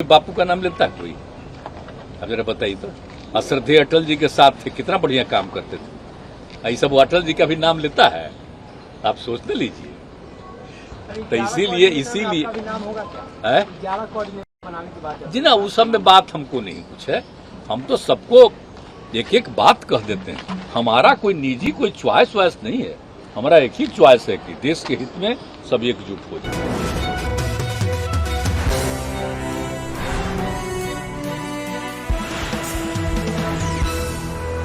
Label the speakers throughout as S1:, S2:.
S1: बापू का नाम लेता है कोई? अब जरा बताइए तो। श्रद्धेय अटल जी के साथ थे, कितना बढ़िया काम करते थे। ऐसा वो अटल जी का भी नाम लेता है? आप सोचने लीजिए। तो इसीलिए जी ना, उस सब में बात हमको नहीं कुछ है। हम तो सबको एक एक बात कह देते हैं। हमारा कोई निजी कोई च्वाइस वाइस नहीं है। हमारा एक ही च्वाइस है कि देश के हित में सब एकजुट हो जाए।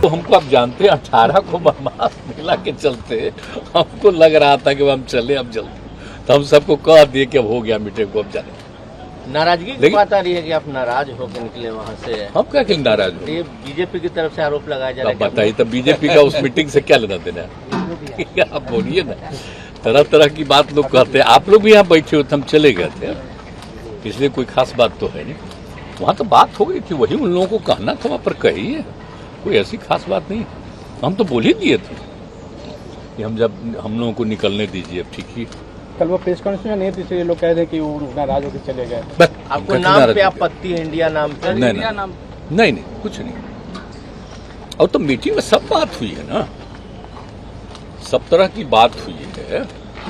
S1: तो हमको आप जानते हैं 18 को महामास मेला के चलते हमको लग रहा था कि हम चले अब जल्दी, तो हम सबको कह दिए कि अब हो गया मीटिंग को, अब जाने।
S2: नाराजगी की बात आ रही है कि आप नाराज होकर निकले वहाँ से।
S1: हम क्या कि नाराज हो?
S2: ये बीजेपी की तरफ से आरोप लगाया जा रहा है।
S1: बताइए तो बीजेपी का उस मीटिंग से क्या लेना देना है? आप बोलिए ना। तरह तरह की बात लोग कहते हैं। आप लोग भी यहाँ बैठे हो, हम चले गए थे, इसलिए कोई खास बात तो है नहीं। वहाँ तो बात हो गई थी, वही उन लोगों को कहना था, वहाँ पर कही है, कोई ऐसी खास बात नहीं। हम तो बोल ही दिए थे कि हम लोगों को निकलने दीजिए, अब ठीक ही।
S3: कल वो प्रेस कॉन्फ्रेंस में नहीं थी, इसलिए लोग कह रहे हैं कि वो नाराज होकर चले गए।
S2: आपको नाम पे आपत्ति है? इंडिया नाम पे?
S1: नहीं, कुछ नहीं। और तो मीटिंग में सब बात हुई है ना, सब तरह की बात हुई है,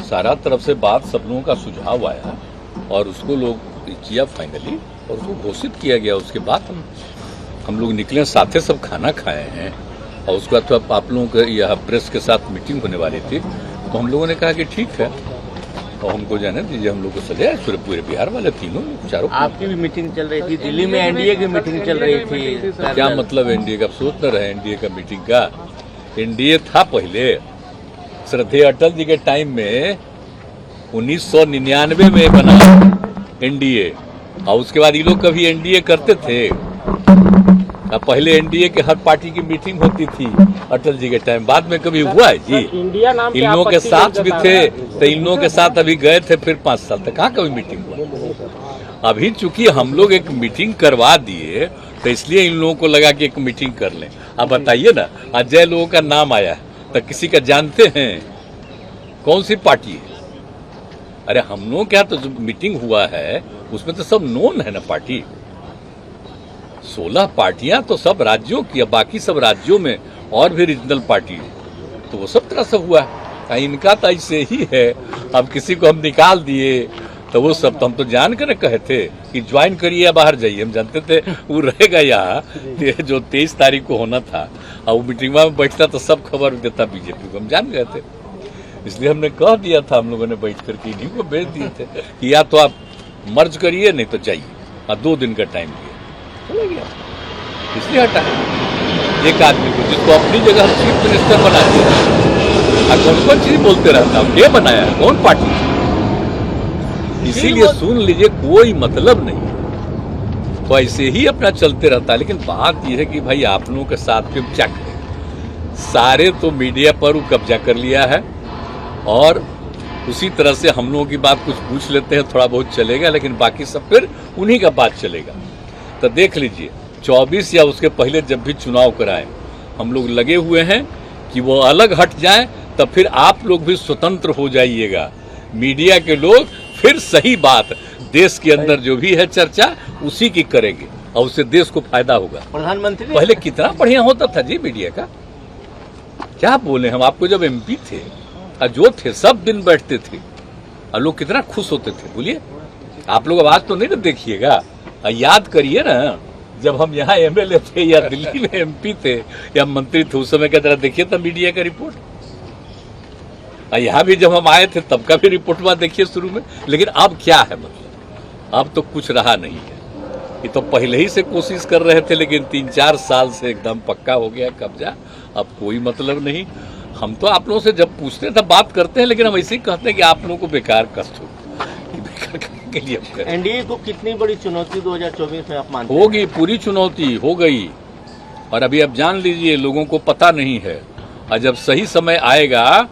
S1: सारा तरफ से बात, सब लोगों का सुझाव आया और उसको लोग किया फाइनली और उसको घोषित किया गया। उसके बाद हम लोग निकले, साथे सब खाना खाए हैं और उसके बाद तो आप लोगों के यहाँ प्रेस के साथ मीटिंग होने वाली थी, तो हम लोगों ने कहा कि ठीक है और हमको जाने दीजिए, हम लोग को सजाए पूरे बिहार वाले तीनों चारों।
S2: आपकी भी मीटिंग चल रही थी दिल्ली में, एनडीए की मीटिंग चल रही थी।
S1: क्या मतलब एनडीए का? सोच न रहे एनडीए का मीटिंग का। एनडीए था पहले, श्रद्धेय अटल जी के टाइम में 1999 में बना एनडीए, और उसके बाद ये लोग कभी एनडीए करते थे? पहले एनडीए के हर पार्टी की मीटिंग होती थी अटल जी के टाइम, बाद में कभी हुआ है जी? इन लोगों के साथ भी थे, तो इन लोगों के साथ अभी गए थे, फिर 5 साल तक कहाँ कभी मीटिंग हुआ? अभी चूंकि हम लोग एक मीटिंग करवा दिए, तो इसलिए इन लोगों को लगा कि एक मीटिंग कर लें। अब बताइए ना, अजय लोगों का नाम आया तो किसी का जानते हैं? कौन सी पार्टी है? अरे हम लोग क्या, तो जो मीटिंग हुआ है उसमें तो सब नोन है ना पार्टी। 16 पार्टियां तो सब राज्यों की, बाकी सब राज्यों में और भी रीजनल पार्टी है, तो वो सब तरह से हुआ है। इनका तो ऐसे ही है। अब किसी को हम निकाल दिए तो वो सब तो हम तो जान कर कहे थे कि ज्वाइन करिए या बाहर जाइए। हम जानते थे वो रहेगा यहाँ, जो 23 तारीख को होना था, और वो मीटिंग में बैठता तो सब खबर देता बीजेपी को, हम जान गए थे। इसलिए हमने कह दिया था, हम लोगों ने बैठ करके इन्हीं को भेज दिए थे कि या तो आप मर्ज करिए नहीं तो जाइए, और 2 दिन का टाइम दिया, चले गया। इसलिए हटा एक आदमी को, जिसको अपनी जगह हम चीफ मिनिस्टर बना दिया। कौन चीज बोलते रहता हूँ, क्या बनाया, कौन पार्टी? इसीलिए सुन लीजिए, कोई मतलब नहीं, तो ऐसे ही अपना चलते रहता है। लेकिन बात यह है कि भाई आप लोगों के साथ में क्या करें, सारे तो मीडिया पर वो कब्जा कर लिया है, और उसी तरह से हम लोगों की बात कुछ पूछ लेते हैं, थोड़ा बहुत चलेगा, लेकिन बाकी सब फिर उन्हीं का बात चलेगा। तो देख लीजिए 24 या उसके पहले जब भी चुनाव कराएं, हम लोग लगे हुए हैं कि वो अलग हट जाएं, तब फिर आप लोग भी स्वतंत्र हो जाइएगा। मीडिया के लोग फिर सही बात, देश के अंदर जो भी है चर्चा उसी की करेंगे, और उससे देश को फायदा होगा।
S2: प्रधानमंत्री
S1: पहले कितना बढ़िया होता था जी मीडिया का, क्या बोले हम आपको। जब एमपी थे, जो थे सब दिन बैठते थे, और लोग कितना खुश होते थे, बोलिए। आप लोग आवाज तो नहीं ना देखिएगा, याद करिए ना, जब हम यहाँ एमएलए थे या दिल्ली में एमपी थे या मंत्री थे, उस समय का जरा देखिए था मीडिया का रिपोर्ट। यहाँ भी जब हम आए थे तब का भी रिपोर्ट हुआ, देखिए शुरू में। लेकिन अब क्या है, मतलब अब तो कुछ रहा नहीं है। ये तो पहले ही से कोशिश कर रहे थे, लेकिन 3-4 साल से एकदम पक्का हो गया कब्जा। अब कोई मतलब नहीं। हम तो आप लोगों से जब पूछते हैं तब बात करते हैं, लेकिन हम ऐसे ही कहते हैं कि आप लोगों को बेकार कष्ट हो, बेकार करने के लिए।
S2: एनडीए को कितनी बड़ी चुनौती 2024 में आप मानते
S1: होगी? पूरी चुनौती हो गई, और अभी अब जान लीजिए लोगों को पता नहीं है, और जब सही समय आएगा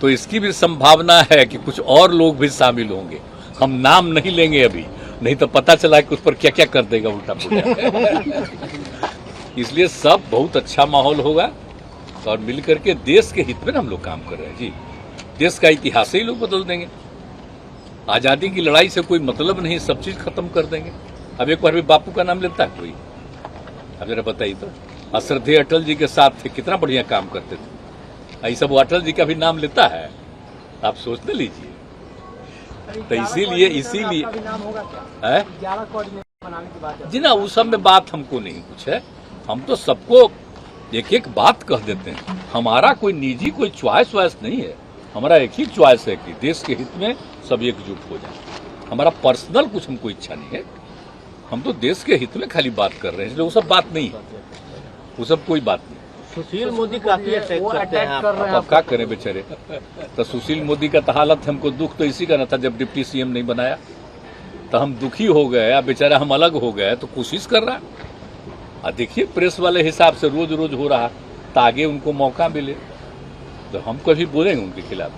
S1: तो इसकी भी संभावना है कि कुछ और लोग भी शामिल होंगे। हम नाम नहीं लेंगे अभी, नहीं तो पता चला कि उस पर क्या क्या कर देगा उल्टा पुल्टा। इसलिए सब बहुत अच्छा माहौल होगा, और मिलकर के देश के हित में हम लोग काम कर रहे हैं जी। देश का इतिहास ही लोग बदल देंगे। आजादी की लड़ाई से कोई मतलब नहीं, सब चीज खत्म कर देंगे। अब एक बार भी बापू का नाम लेता है कोई? अब जरा बताइए तो। श्रद्धेय अटल जी के साथ थे, कितना बढ़िया काम करते थे, ऐसा वो अटल जी का भी नाम लेता है? आप सोचने लीजिए। तो इसीलिए है जी ना, उस सब में बात हमको नहीं कुछ है। हम तो सबको एक एक बात कह देते हैं। हमारा कोई निजी कोई च्वाइस वाइस नहीं है। हमारा एक ही च्वाइस है कि देश के हित में सब एकजुट हो जाए। हमारा पर्सनल कुछ हमको इच्छा नहीं है। हम तो देश के हित में खाली बात कर रहे हैं, इसलिए वो सब बात नहीं है, वो सब कोई बात नहीं।
S2: सुशील मोदी काफी अटैक करते हैं
S1: अब क्या करें बेचारे। तो सुशील मोदी का तो हालत, हमको दुख तो इसी का न था जब डिप्टी सीएम नहीं बनाया, तो हम दुखी हो गए। अब बेचारा हम अलग हो गए, तो कोशिश कर रहा है। देखिए प्रेस वाले हिसाब से रोज रोज हो रहा, तो आगे उनको मौका मिले तो हम कभी बोलेंगे उनके खिलाफ।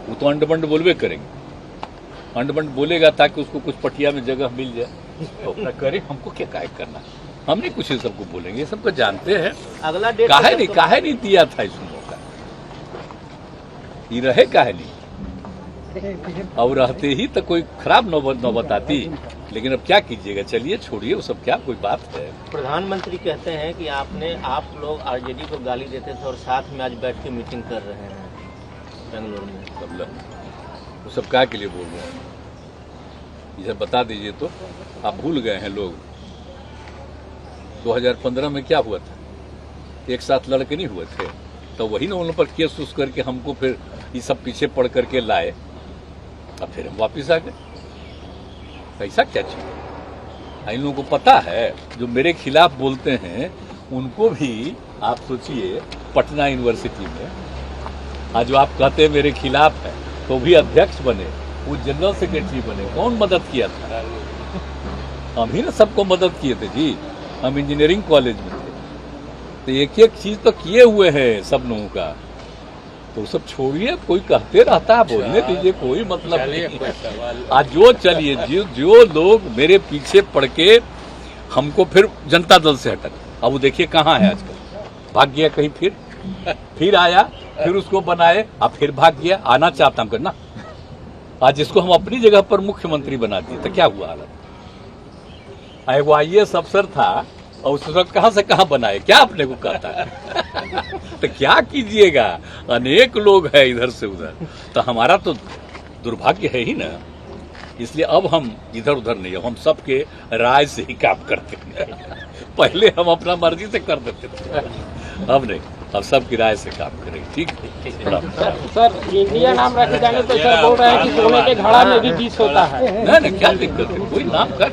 S1: वो तो अंड-बंड बोलवे करेंगे, अंड-बंड बोलेगा ताकि उसको कुछ पटिया में जगह मिल जाए तो अपना करे। हमको क्या काय करना, हम नहीं कुछ सबको बोलेंगे, सबको जानते हैं।
S2: अगला डेट
S1: काहे नहीं दिया था इस मौका, ये रहे काहे नहीं, और रहते ही तो कोई खराब नौबत आती। लेकिन अब क्या कीजिएगा, चलिए छोड़िए वो सब, क्या कोई बात है।
S2: प्रधानमंत्री कहते हैं कि आप लोग आरजेडी को गाली देते थे और साथ में आज बैठ के मीटिंग कर रहे हैं बेंगलुरु में।
S1: मतलब वो सब क्या के लिए बोल रहे हैं, ये सब बता दीजिए तो। आप भूल गए हैं लोग 2015 में क्या हुआ था, एक साथ लड़के नहीं हुए थे, तो वही ना उन पर केस उस करके हमको फिर ये सब पीछे पड़ करके लाए। अब फिर हम वापिस आ गए। ऐसा क्या चाहिए, इन लोगों को पता है जो मेरे खिलाफ बोलते हैं उनको भी। आप सोचिए पटना यूनिवर्सिटी में आज जो आप कहते हैं मेरे खिलाफ है, तो भी अध्यक्ष बने, वो जनरल सेक्रेटरी बने, कौन मदद किया था? हम ही ना सबको मदद किए थे जी। हम इंजीनियरिंग कॉलेज में थे, तो एक एक चीज तो किए हुए हैं सब लोगों का। तो सब छोड़िए, कोई कहते रहता है, बोलने दीजिए, कोई मतलब नहीं। आज जो चलिए जो लोग मेरे पीछे पड़ के हमको फिर जनता दल से हटक, अब वो देखिए कहाँ है आजकल, भाग गया कहीं, फिर आया, फिर उसको बनाए, अब फिर भाग गया। आना चाहता हम करना, आज इसको हम अपनी जगह पर मुख्यमंत्री बना दिए, तो क्या हुआ हालत। वो IAS अफसर था और उस वक्त कहां से कहां बनाए, क्या अपने को कहता है। तो क्या कीजिएगा, अनेक लोग हैं इधर से उधर, तो हमारा तो दुर्भाग्य है ही ना। इसलिए अब हम इधर उधर नहीं, हम सबके राय से ही काम करते हैं। पहले हम अपना मर्जी से कर देते थे, अब नहीं, अब सबकी राय से काम करेंगे। ठीक है
S3: सर, इंडिया नाम रखे जाने तो सर बोल रहे हैं कि सोने के घड़ा में भी विष होता है।
S1: नहीं, क्या दिक्कत है, कोई नाम कर